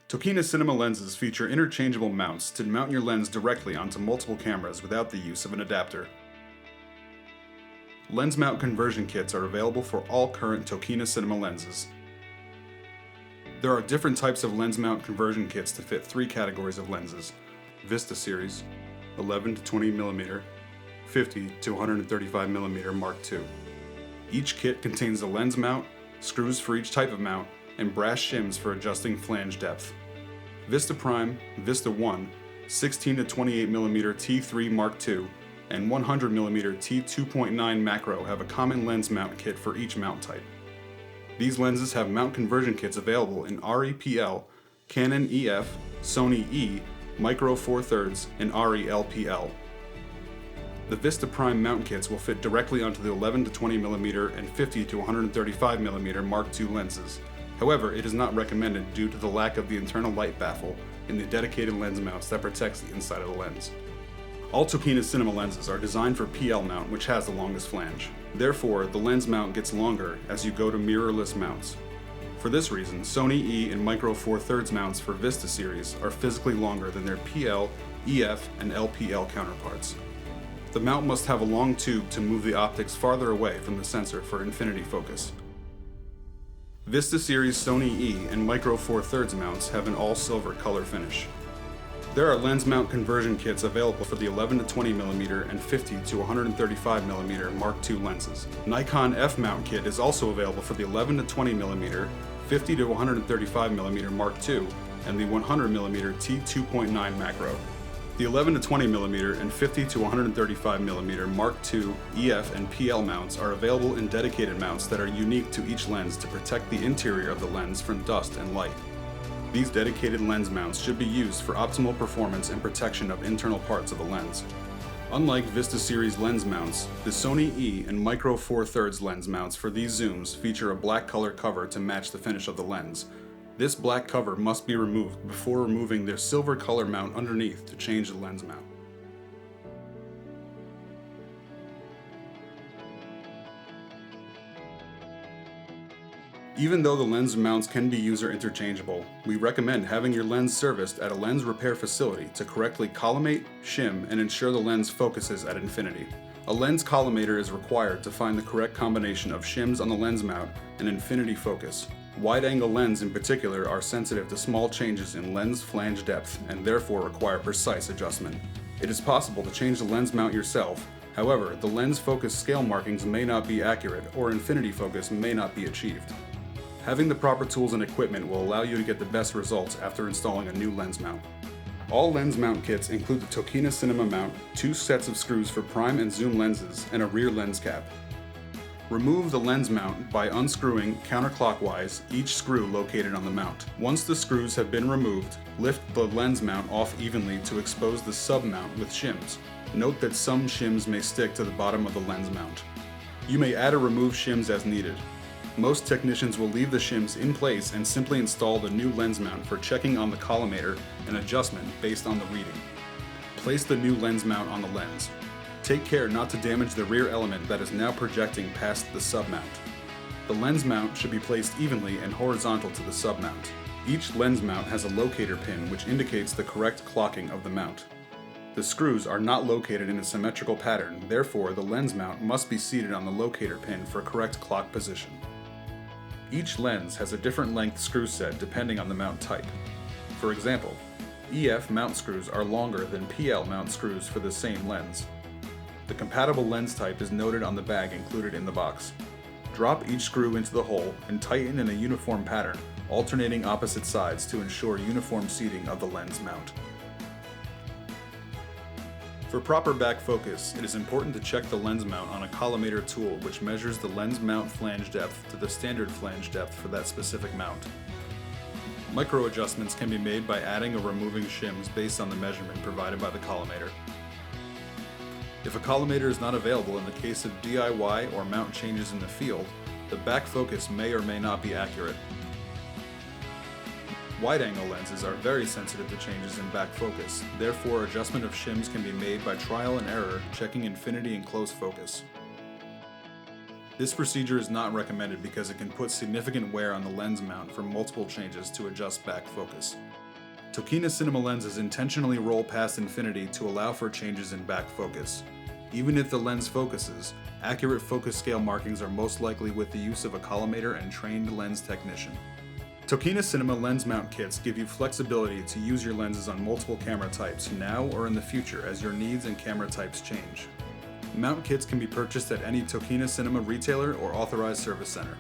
Tokina Cinema lenses feature interchangeable mounts to mount your lens directly onto multiple cameras without the use of an adapter. Lens mount conversion kits are available for all current Tokina Cinema lenses. There are different types of lens mount conversion kits to fit three categories of lenses: Vista series, 11 to 20 mm, 50 to 135 mm Mark II. Each kit contains a lens mount, screws for each type of mount, and brass shims for adjusting flange depth. Vista Prime, Vista 1, 16 to 28 mm T3 Mark II, and 100 mm T2.9 Macro have a common lens mount kit for each mount type. These lenses have mount conversion kits available in Arri PL, Canon EF, Sony E, Micro Four Thirds, and Arri LPL. The Vista Prime mount kits will fit directly onto the 11 to 20 mm and 50 to 135 mm Mark II lenses. However, it is not recommended due to the lack of the internal light baffle in the dedicated lens mounts that protects the inside of the lens. All Tokina Cinema lenses are designed for PL mount, which has the longest flange. Therefore, the lens mount gets longer as you go to mirrorless mounts. For this reason, Sony E and Micro Four Thirds mounts for Vista series are physically longer than their PL, EF, and LPL counterparts. The mount must have a long tube to move the optics farther away from the sensor for infinity focus. Vista series Sony E and Micro Four Thirds mounts have an all-silver color finish. There are lens mount conversion kits available for the 11 to 20 mm and 50 to 135 mm Mark II lenses. Nikon F mount kit is also available for the 11 to 20 mm, 50 to 135 mm Mark II, and the 100 mm T2.9 Macro. The 11 to 20 mm and 50 to 135 mm Mark II, EF, and PL mounts are available in dedicated mounts that are unique to each lens to protect the interior of the lens from dust and light. These dedicated lens mounts should be used for optimal performance and protection of internal parts of the lens. Unlike Vista series lens mounts, the Sony E and Micro Four Thirds lens mounts for these zooms feature a black color cover to match the finish of the lens. This black cover must be removed before removing their silver color mount underneath to change the lens mount. Even though the lens mounts can be user interchangeable, we recommend having your lens serviced at a lens repair facility to correctly collimate, shim, and ensure the lens focuses at infinity. A lens collimator is required to find the correct combination of shims on the lens mount and infinity focus. Wide-angle lenses in particular are sensitive to small changes in lens flange depth and therefore require precise adjustment. It is possible to change the lens mount yourself. However, the lens focus scale markings may not be accurate or infinity focus may not be achieved. Having the proper tools and equipment will allow you to get the best results after installing a new lens mount. All lens mount kits include the Tokina Cinema mount, 2 sets of screws for prime and zoom lenses, and a rear lens cap. Remove the lens mount by unscrewing counterclockwise each screw located on the mount. Once the screws have been removed, lift the lens mount off evenly to expose the sub-mount with shims. Note that some shims may stick to the bottom of the lens mount. You may add or remove shims as needed. Most technicians will leave the shims in place and simply install the new lens mount for checking on the collimator and adjustment based on the reading. Place the new lens mount on the lens. Take care not to damage the rear element that is now projecting past the sub-mount. The lens mount should be placed evenly and horizontal to the sub-mount. Each lens mount has a locator pin which indicates the correct clocking of the mount. The screws are not located in a symmetrical pattern, therefore the lens mount must be seated on the locator pin for correct clock position. Each lens has a different length screw set depending on the mount type. For example, EF mount screws are longer than PL mount screws for the same lens. The compatible lens type is noted on the bag included in the box. Drop each screw into the hole and tighten in a uniform pattern, alternating opposite sides to ensure uniform seating of the lens mount. For proper back focus, it is important to check the lens mount on a collimator tool which measures the lens mount flange depth to the standard flange depth for that specific mount. Micro adjustments can be made by adding or removing shims based on the measurement provided by the collimator. If a collimator is not available in the case of DIY or mount changes in the field, the back focus may or may not be accurate. Wide-angle lenses are very sensitive to changes in back focus, therefore adjustment of shims can be made by trial and error, checking infinity and close focus. This procedure is not recommended because it can put significant wear on the lens mount for multiple changes to adjust back focus. Tokina Cinema lenses intentionally roll past infinity to allow for changes in back focus. Even if the lens focuses, accurate focus scale markings are most likely with the use of a collimator and trained lens technician. Tokina Cinema lens mount kits give you flexibility to use your lenses on multiple camera types now or in the future as your needs and camera types change. Mount kits can be purchased at any Tokina Cinema retailer or authorized service center.